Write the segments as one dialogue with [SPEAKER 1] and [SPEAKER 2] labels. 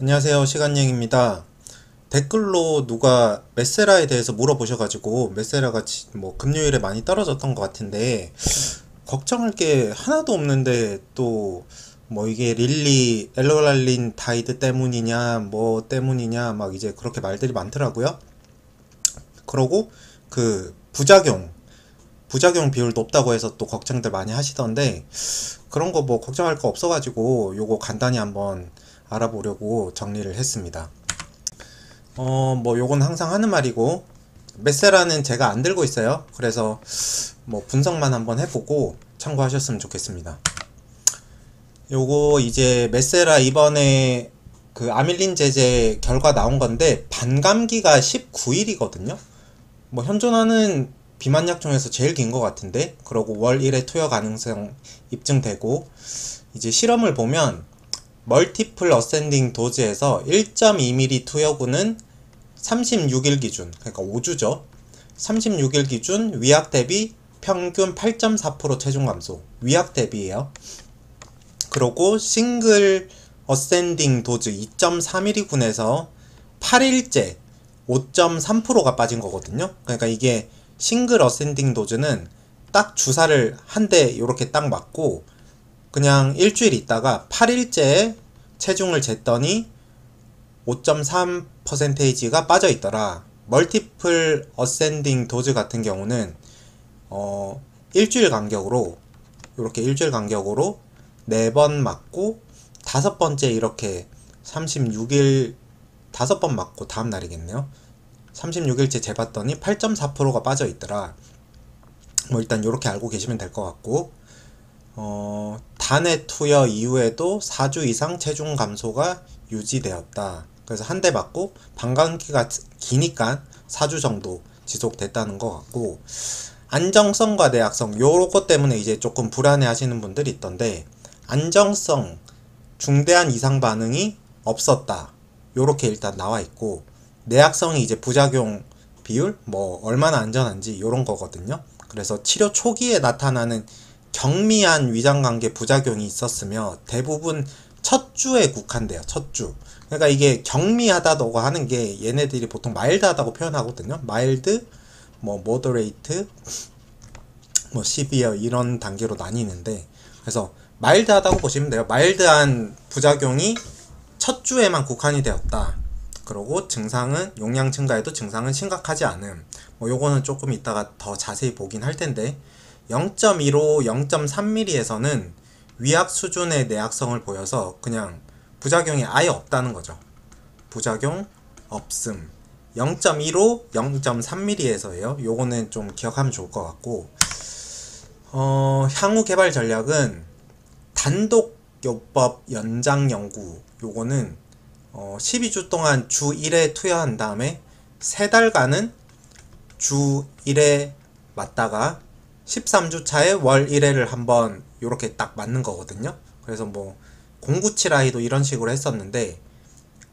[SPEAKER 1] 안녕하세요. 시간여행입니다. 댓글로 누가 메세라에 대해서 물어보셔가지고 메세라가 뭐 금요일에 많이 떨어졌던 것 같은데 걱정할 게 하나도 없는데 또 뭐 이게 릴리 엘러랄린 다이드 때문이냐 뭐 때문이냐 막 이제 그렇게 말들이 많더라고요. 그러고 그 부작용 비율 높다고 해서 또 걱정들 많이 하시던데 그런 거 뭐 걱정할 거 없어가지고 요거 간단히 한번 알아보려고 정리를 했습니다. 뭐 요건 항상 하는 말이고 메세라는 제가 안 들고 있어요. 그래서 뭐 분석만 한번 해보고 참고하셨으면 좋겠습니다. 요거 이제 메세라 이번에 그 아밀린 제제 결과 나온 건데 반감기가 19일이거든요. 뭐 현존하는 비만약 중에서 제일 긴 것 같은데 그러고 월 1회 투여 가능성 입증되고 이제 실험을 보면 멀티플 어센딩 도즈에서 1.2ml 투여구는 36일 기준, 그러니까 5주죠. 36일 기준 위약 대비 평균 8.4% 체중 감소. 위약 대비예요. 그리고 싱글 어센딩 도즈 2.3ml군에서 8일째 5.3%가 빠진 거거든요. 그러니까 이게 싱글 어센딩 도즈는 딱 주사를 한 대 이렇게 딱 맞고 그냥 일주일 있다가 8일째에 체중을 쟀더니 5.3%가 빠져 있더라. 멀티플 어센딩 도즈 같은 경우는 일주일 간격으로 이렇게 일주일 간격으로 4번 맞고 다섯 번째 이렇게 36일 5번 맞고 다음 날이겠네요. 36일째 재봤더니 8.4%가 빠져 있더라. 뭐 일단 이렇게 알고 계시면 될 것 같고 단회 투여 이후에도 4주 이상 체중 감소가 유지되었다. 그래서 한 대 맞고 반감기가 기니까 4주 정도 지속됐다는 것 같고 안정성과 내약성 요것 때문에 이제 조금 불안해 하시는 분들이 있던데 안정성 중대한 이상 반응이 없었다. 요렇게 일단 나와 있고 내약성이 이제 부작용 비율 뭐 얼마나 안전한지 요런 거거든요. 그래서 치료 초기에 나타나는 경미한 위장관계 부작용이 있었으며 대부분 첫 주에 국한돼요. 첫 주. 그러니까 이게 경미하다고 하는 게 얘네들이 보통 마일드하다고 표현하거든요. 마일드, 뭐 모더레이트, 뭐 시비어 이런 단계로 나뉘는데 그래서 마일드하다고 보시면 돼요. 마일드한 부작용이 첫 주에만 국한이 되었다. 그리고 증상은 용량 증가에도 증상은 심각하지 않음. 뭐 요거는 조금 이따가 더 자세히 보긴 할 텐데 0.15, 0.3mm에서는 위약 수준의 내약성을 보여서 그냥 부작용이 아예 없다는 거죠. 부작용 없음. 0.15, 0.3mm에서예요. 요거는 좀 기억하면 좋을 것 같고 향후 개발 전략은 단독 요법 연장 연구. 요거는 12주 동안 주 1회 투여한 다음에 3달간은 주 1회 맞다가 13주 차에 월 1회를 한번 요렇게 딱 맞는 거거든요. 그래서 뭐 097i도 이런 식으로 했었는데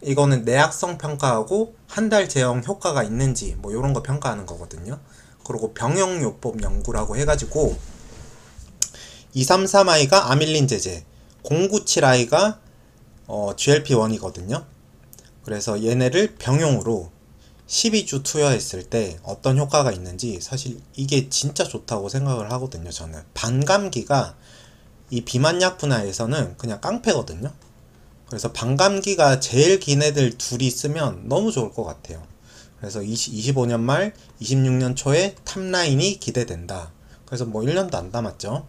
[SPEAKER 1] 이거는 내약성 평가하고 한 달 제형 효과가 있는지 뭐 요런 거 평가하는 거거든요. 그리고 병용요법 연구라고 해가지고 233i가 아밀린 제제 097i가 GLP-1이거든요. 그래서 얘네를 병용으로 12주 투여했을 때 어떤 효과가 있는지 사실 이게 진짜 좋다고 생각을 하거든요. 저는 반감기가 이 비만약 분야에서는 그냥 깡패거든요. 그래서 반감기가 제일 긴 애들 둘이 쓰면 너무 좋을 것 같아요. 그래서 25년 말 26년 초에 탑라인이 기대된다. 그래서 뭐 1년도 안 남았죠.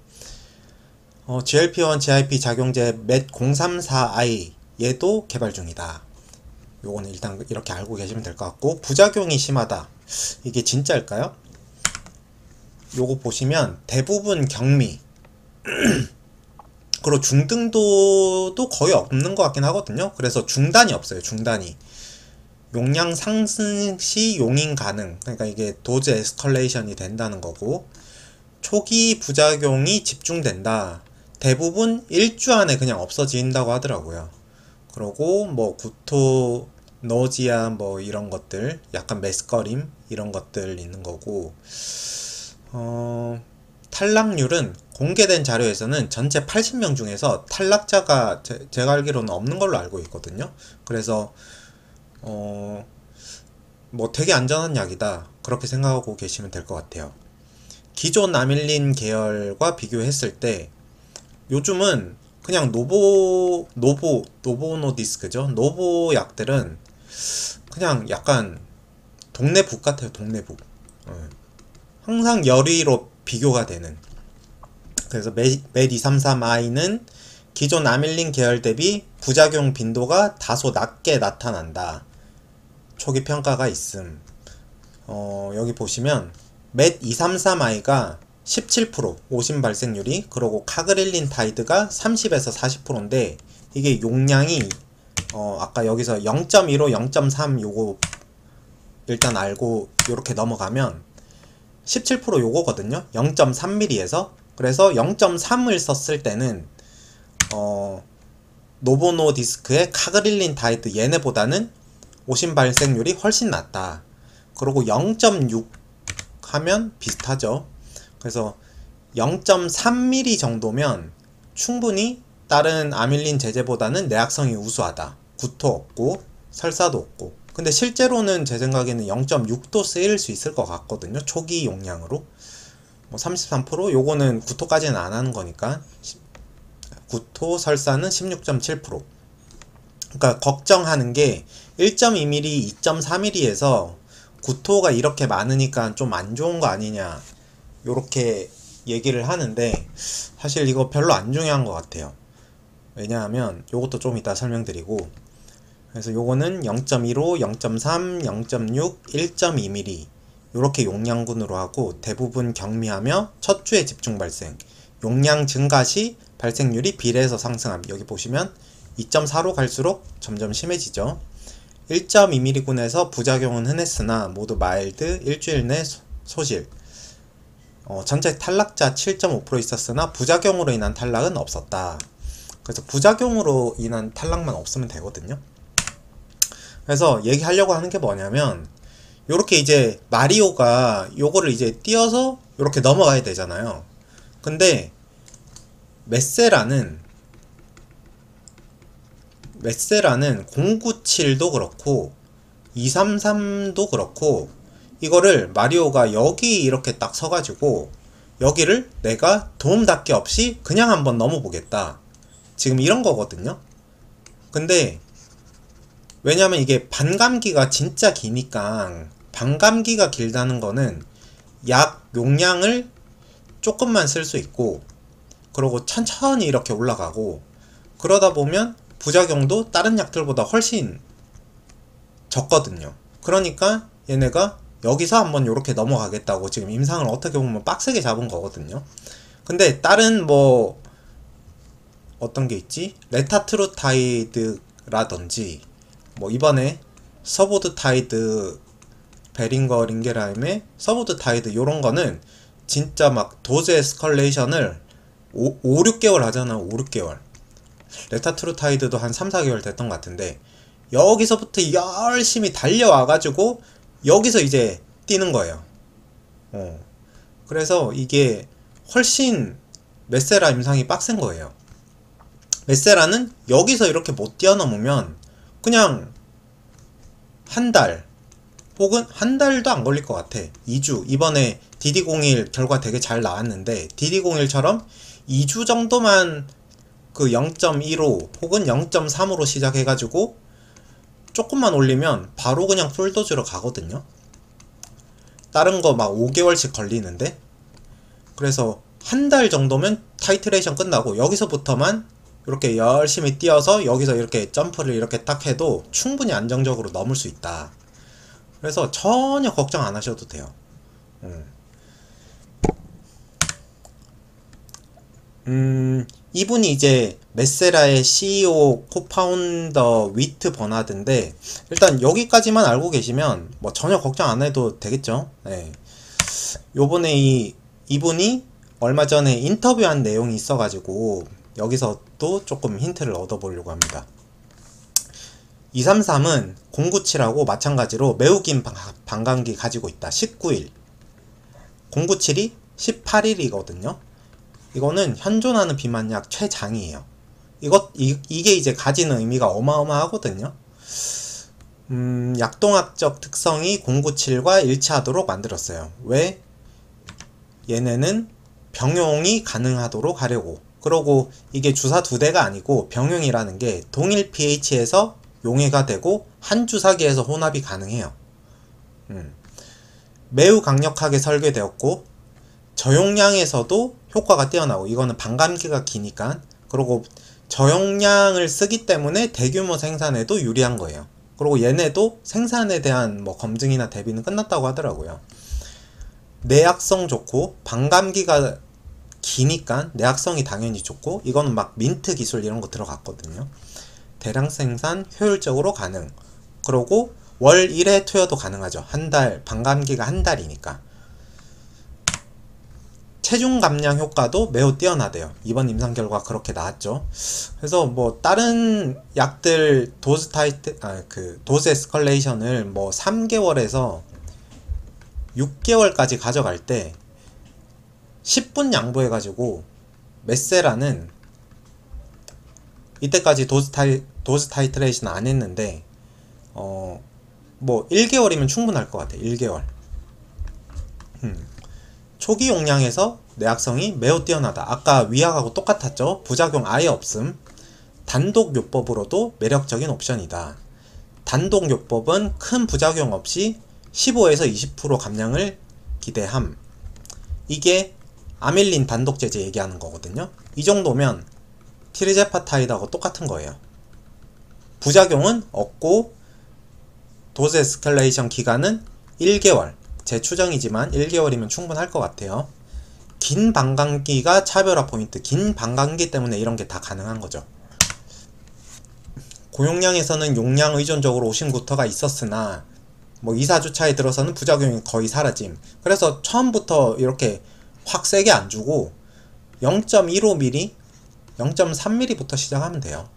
[SPEAKER 1] GLP-1 GIP 작용제 맷 034i 얘도 개발 중이다. 요거는 일단 이렇게 알고 계시면 될 것 같고 부작용이 심하다. 이게 진짜일까요? 요거 보시면 대부분 경미 그리고 중등도도 거의 없는 것 같긴 하거든요. 그래서 중단이 없어요. 중단이 용량 상승 시 용인 가능. 그러니까 이게 도즈 에스컬레이션이 된다는 거고 초기 부작용이 집중된다. 대부분 1주 안에 그냥 없어진다고 하더라고요. 그러고 뭐 구토, 노지아 뭐 이런 것들, 약간 메스꺼림 이런 것들 있는 거고 탈락률은 공개된 자료에서는 전체 80명 중에서 탈락자가 제가 알기로는 없는 걸로 알고 있거든요. 그래서 뭐 되게 안전한 약이다 그렇게 생각하고 계시면 될 것 같아요. 기존 아밀린 계열과 비교했을 때 요즘은 그냥 노보노디스크죠. 노보 약들은 그냥 약간 동네북 같아요. 동네북. 항상 열의로 비교가 되는. 그래서 MED233I는 기존 아밀린 계열 대비 부작용 빈도가 다소 낮게 나타난다. 초기 평가가 있음. 여기 보시면 MED233I가 17% 오심 발생률이, 그리고 카그릴린타이드가 30에서 40%인데 이게 용량이 아까 여기서 0.15, 0.3 요거 일단 알고 요렇게 넘어가면 17% 요거거든요. 0.3mm에서. 그래서 0.3을 썼을 때는 노보노디스크의 카그릴린타이드 얘네보다는 오심 발생률이 훨씬 낮다. 그리고 0.6 하면 비슷하죠. 그래서 0.3mm 정도면 충분히 다른 아밀린 제제보다는 내약성이 우수하다. 구토 없고 설사도 없고. 근데 실제로는 제 생각에는 0.6도 쓰일 수 있을 것 같거든요. 초기 용량으로. 뭐 33%? 요거는 구토까지는 안 하는 거니까. 구토 설사는 16.7%. 그러니까 걱정하는 게 1.2mm, 2.4mm에서 구토가 이렇게 많으니까 좀 안 좋은 거 아니냐 요렇게 얘기를 하는데 사실 이거 별로 안 중요한 것 같아요. 왜냐하면 요것도 좀 이따 설명드리고, 그래서 요거는 0.15, 0.3, 0.6, 1.2mm 요렇게 용량군으로 하고 대부분 경미하며 첫 주에 집중 발생, 용량 증가 시 발생률이 비례해서 상승함. 여기 보시면 2.4로 갈수록 점점 심해지죠. 1.2mm군에서 부작용은 흔했으나 모두 마일드, 일주일 내 소실. 전체 탈락자 7.5% 있었으나 부작용으로 인한 탈락은 없었다. 그래서 부작용으로 인한 탈락만 없으면 되거든요. 그래서 얘기하려고 하는 게 뭐냐면 요렇게 이제 마리오가 요거를 이제 띄어서 요렇게 넘어가야 되잖아요. 근데 메세라는 097도 그렇고 233도 그렇고 이거를 마리오가 여기 이렇게 딱 서가지고 여기를 내가 도움닫기 없이 그냥 한번 넘어보겠다, 지금 이런 거거든요. 근데 왜냐면 이게 반감기가 진짜 기니까, 반감기가 길다는 거는 약 용량을 조금만 쓸 수 있고 그러고 천천히 이렇게 올라가고 그러다 보면 부작용도 다른 약들보다 훨씬 적거든요. 그러니까 얘네가 여기서 한번 이렇게 넘어가겠다고 지금 임상을 어떻게 보면 빡세게 잡은 거거든요. 근데 다른 뭐 어떤 게 있지? 레타트루타이드라든지 뭐 이번에 서보드타이드, 베링거 링게라임의 서보드타이드 요런 거는 진짜 막 도즈 에스컬레이션을 5, 6개월 하잖아. 5, 6개월. 레타트루타이드도 한 3, 4개월 됐던 것 같은데 여기서부터 열심히 달려와가지고 여기서 이제 뛰는 거예요. 그래서 이게 훨씬 메세라 임상이 빡센 거예요. 메세라는 여기서 이렇게 못 뛰어넘으면 그냥 한 달 혹은 한 달도 안 걸릴 것 같아. 2주. 이번에 DD01 결과 되게 잘 나왔는데 DD01처럼 2주 정도만 그 0.15 혹은 0.3으로 시작해가지고 조금만 올리면 바로 그냥 풀도즈로 가거든요. 다른 거 막 5개월씩 걸리는데. 그래서 한 달 정도면 타이트레이션 끝나고 여기서부터만 이렇게 열심히 뛰어서 여기서 이렇게 점프를 이렇게 딱 해도 충분히 안정적으로 넘을 수 있다. 그래서 전혀 걱정 안 하셔도 돼요. 이분이 이제 메세라의 CEO 코파운더 위트 버나드인데 일단 여기까지만 알고 계시면 뭐 전혀 걱정 안 해도 되겠죠. 네. 요번에 이분이 얼마 전에 인터뷰한 내용이 있어가지고 여기서 또 조금 힌트를 얻어보려고 합니다. 233은 097하고 마찬가지로 매우 긴 반감기 가지고 있다. 19일. 097이 18일이거든요. 이거는 현존하는 비만약 최장이에요. 이게 이제 가지는 의미가 어마어마하거든요. 약동학적 특성이 097과 일치하도록 만들었어요. 왜? 얘네는 병용이 가능하도록 하려고. 그러고 이게 주사 2대가 아니고 병용이라는 게 동일 pH에서 용해가 되고 한 주사기에서 혼합이 가능해요. 매우 강력하게 설계되었고 저용량에서도 효과가 뛰어나고, 이거는 반감기가 기니까. 그리고 저용량을 쓰기 때문에 대규모 생산에도 유리한 거예요. 그리고 얘네도 생산에 대한 뭐 검증이나 대비는 끝났다고 하더라고요. 내약성 좋고 반감기가 기니까 내약성이 당연히 좋고, 이거는 막 민트 기술 이런 거 들어갔거든요. 대량 생산 효율적으로 가능. 그리고 월 1회 투여도 가능하죠. 한 달, 반감기가 한 달이니까. 체중 감량 효과도 매우 뛰어나대요. 이번 임상 결과 그렇게 나왔죠. 그래서 뭐 다른 약들 도즈 에스컬레이션을 뭐 3개월에서 6개월까지 가져갈 때 10분 양보해가지고 메세라는 이때까지 도즈 타이트레이션 안 했는데 뭐 1개월이면 충분할 것 같아요. 1개월. 초기 용량에서 내약성이 매우 뛰어나다. 아까 위약하고 똑같았죠. 부작용 아예 없음. 단독 요법으로도 매력적인 옵션이다. 단독 요법은 큰 부작용 없이 15에서 20% 감량을 기대함. 이게 아밀린 단독제제 얘기하는 거거든요. 이 정도면 티르제파타이드하고 똑같은 거예요. 부작용은 없고 도즈 에스컬레이션 기간은 1개월. 제 추정이지만 1개월이면 충분할 것 같아요. 긴 반감기가 차별화 포인트. 긴 반감기 때문에 이런 게 다 가능한 거죠. 고용량에서는 용량 의존적으로 오심구터가 있었으나 뭐 2-4주 차에 들어서는 부작용이 거의 사라짐. 그래서 처음부터 이렇게 확 세게 안 주고 0.15mm, 0.3mm부터 시작하면 돼요.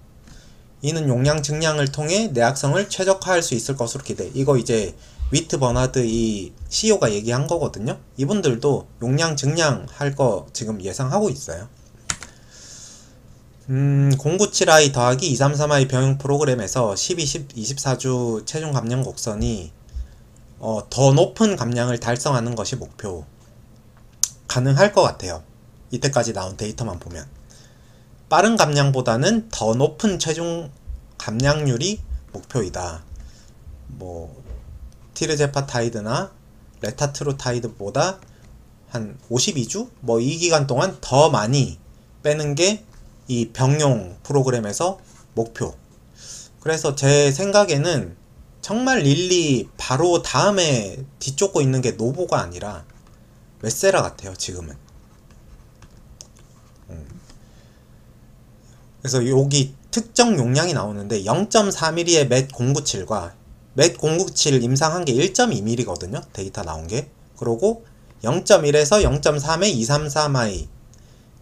[SPEAKER 1] 이는 용량 증량을 통해 내약성을 최적화할 수 있을 것으로 기대. 이거 이제 위트 버나드 이 CEO가 얘기한 거거든요. 이분들도 용량 증량할 거 지금 예상하고 있어요. 097i 더하기 233i 병용 프로그램에서 12, 24주 체중 감량 곡선이 더 높은 감량을 달성하는 것이 목표. 가능할 것 같아요. 이때까지 나온 데이터만 보면. 빠른 감량보다는 더 높은 체중 감량률이 목표이다. 뭐 티르제파타이드나 레타트루타이드보다 한 52주? 뭐 이 기간 동안 더 많이 빼는 게 이 병용 프로그램에서 목표. 그래서 제 생각에는 정말 릴리 바로 다음에 뒤쫓고 있는 게 노보가 아니라 메세라 같아요, 지금은. 그래서 여기 특정 용량이 나오는데 0.4mm의 맷 097과 맷 097 임상한 게 1.2mm거든요. 데이터 나온 게. 그리고 0.1에서 0.3의 233i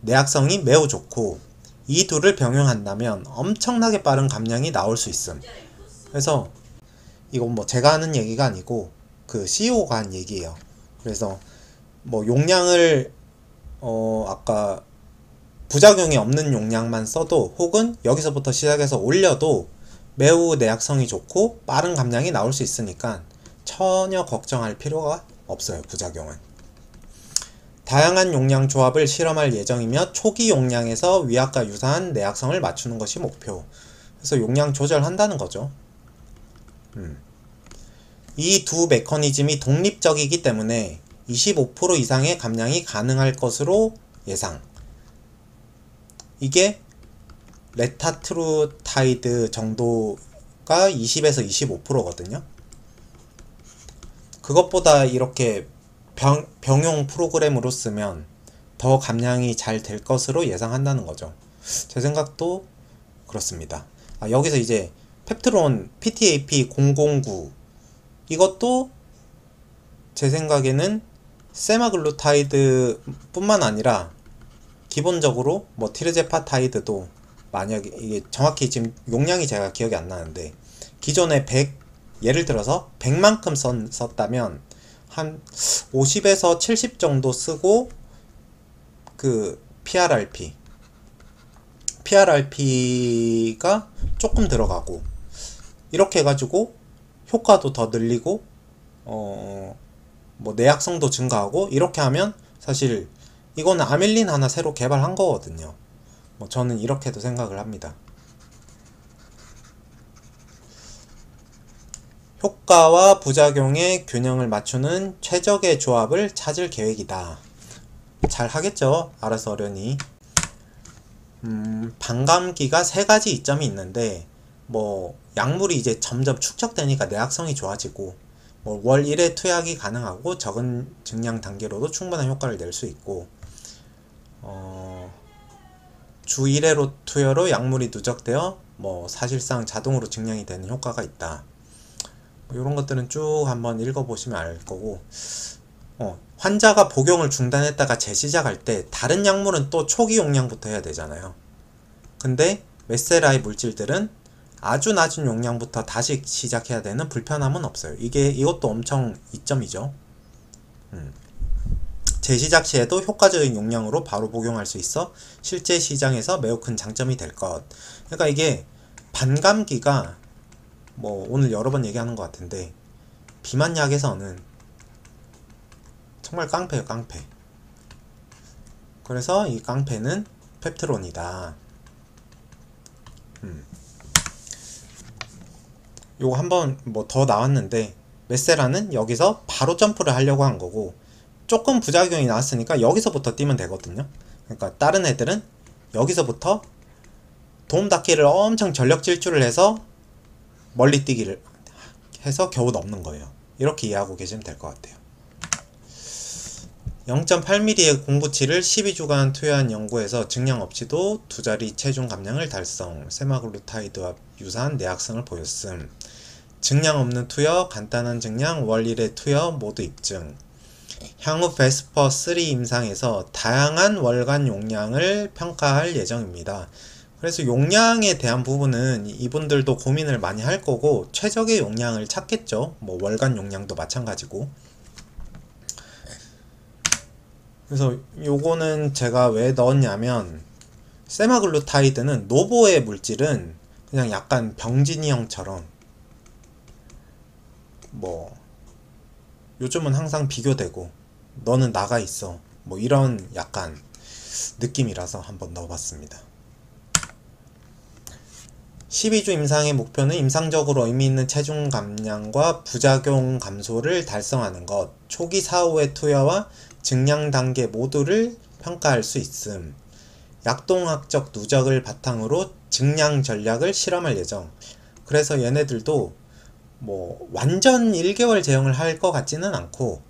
[SPEAKER 1] 내약성이 매우 좋고, 이 둘을 병용한다면 엄청나게 빠른 감량이 나올 수 있음. 그래서 이건 뭐 제가 하는 얘기가 아니고 그 CEO가 한 얘기예요. 그래서 뭐 용량을 아까 부작용이 없는 용량만 써도, 혹은 여기서부터 시작해서 올려도 매우 내약성이 좋고 빠른 감량이 나올 수 있으니까 전혀 걱정할 필요가 없어요. 부작용은. 다양한 용량 조합을 실험할 예정이며 초기 용량에서 위약과 유사한 내약성을 맞추는 것이 목표. 그래서 용량 조절한다는 거죠. 이 두 메커니즘이 독립적이기 때문에 25% 이상의 감량이 가능할 것으로 예상. 이게 레타트루타이드 정도가 20에서 25%거든요. 그것보다 이렇게 병용 프로그램으로 쓰면 더 감량이 잘 될 것으로 예상한다는 거죠. 제 생각도 그렇습니다. 여기서 이제 펩트론 PTAP009 이것도 제 생각에는 세마글루타이드 뿐만 아니라 기본적으로 뭐 티르제파타이드도, 만약에 이게 정확히 지금 용량이 제가 기억이 안 나는데 기존에 100, 예를 들어서 100만큼 썼다면 한 50에서 70 정도 쓰고 그 PRRP가 조금 들어가고 이렇게 해가지고 효과도 더 늘리고 뭐 내약성도 증가하고 이렇게 하면 사실 이거는 아밀린 하나 새로 개발한 거거든요. 뭐 저는 이렇게도 생각을 합니다. 효과와 부작용의 균형을 맞추는 최적의 조합을 찾을 계획이다. 잘 하겠죠? 알아서 어련히. 반감기가 세 가지 이점이 있는데 뭐 약물이 이제 점점 축적되니까 내약성이 좋아지고 뭐 월 1회 투약이 가능하고 적은 증량 단계로도 충분한 효과를 낼 수 있고 주 1회로 투여로 약물이 누적되어 뭐 사실상 자동으로 증량이 되는 효과가 있다. 이런 것들은 쭉 한번 읽어보시면 알 거고 환자가 복용을 중단했다가 재시작할 때 다른 약물은 또 초기 용량부터 해야 되잖아요. 근데 메세라의 물질들은 아주 낮은 용량부터 다시 시작해야 되는 불편함은 없어요. 이것도 엄청 이점이죠. 재시작 시에도 효과적인 용량으로 바로 복용할 수 있어 실제 시장에서 매우 큰 장점이 될 것. 그러니까 이게 반감기가 뭐 오늘 여러 번 얘기하는 것 같은데 비만약에서는 정말 깡패예요, 깡패. 그래서 이 깡패는 펩트론이다. 요거 한번 뭐 더 나왔는데 메세라는 여기서 바로 점프를 하려고 한 거고 조금 부작용이 나왔으니까 여기서부터 뛰면 되거든요. 그러니까 다른 애들은 여기서부터 도움닫기를 엄청 전력 질주를 해서 멀리 뛰기를 해서 겨우 넘는 거예요. 이렇게 이해하고 계시면 될 것 같아요. 0.8mm의 공구치를 12주간 투여한 연구에서 증량 없이도 두 자리 체중 감량을 달성, 세마글루타이드와 유사한 내약성을 보였음. 증량 없는 투여, 간단한 증량, 월 1회 투여 모두 입증. 향후 베스퍼 3 임상에서 다양한 월간 용량을 평가할 예정입니다. 그래서 용량에 대한 부분은 이분들도 고민을 많이 할 거고 최적의 용량을 찾겠죠. 뭐 월간 용량도 마찬가지고. 그래서 요거는 제가 왜 넣었냐면 세마글루타이드는 노보의 물질은 그냥 약간 병진이 형처럼 뭐 요즘은 항상 비교되고 너는 나가 있어 뭐 이런 약간 느낌이라서 한번 넣어봤습니다. 12주 임상의 목표는 임상적으로 의미있는 체중 감량과 부작용 감소를 달성하는 것, 초기 사후의 투여와 증량 단계 모두를 평가할 수 있음. 약동학적 누적을 바탕으로 증량 전략을 실험할 예정. 그래서 얘네들도 뭐 완전 1개월 제형을 할 것 같지는 않고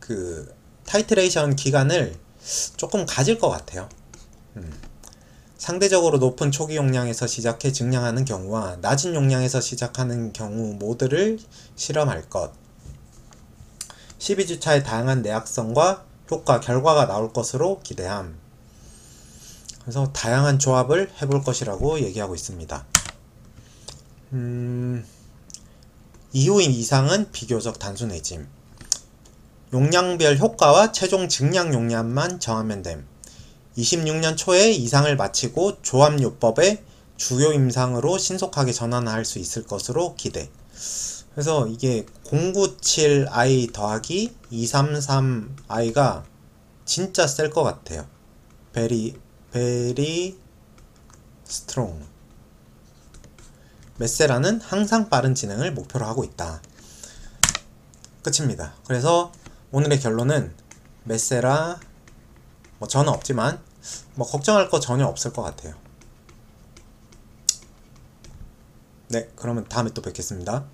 [SPEAKER 1] 그 타이트레이션 기간을 조금 가질 것 같아요. 상대적으로 높은 초기 용량에서 시작해 증량하는 경우와 낮은 용량에서 시작하는 경우 모두를 실험할 것. 12주차의 다양한 내약성과 효과, 결과가 나올 것으로 기대함. 그래서 다양한 조합을 해볼 것이라고 얘기하고 있습니다. 이후 이상은 비교적 단순해짐. 용량별 효과와 최종 증량 용량만 정하면 됨. 26년 초에 이상을 마치고 조합요법의 주요 임상으로 신속하게 전환할 수 있을 것으로 기대. 그래서 이게 097i 더하기 233i가 진짜 셀 것 같아요. very strong. 메세라는 항상 빠른 진행을 목표로 하고 있다. 끝입니다. 그래서 오늘의 결론은 메세라 뭐 저는 없지만 뭐 걱정할 거 전혀 없을 것 같아요. 네, 그러면 다음에 또 뵙겠습니다.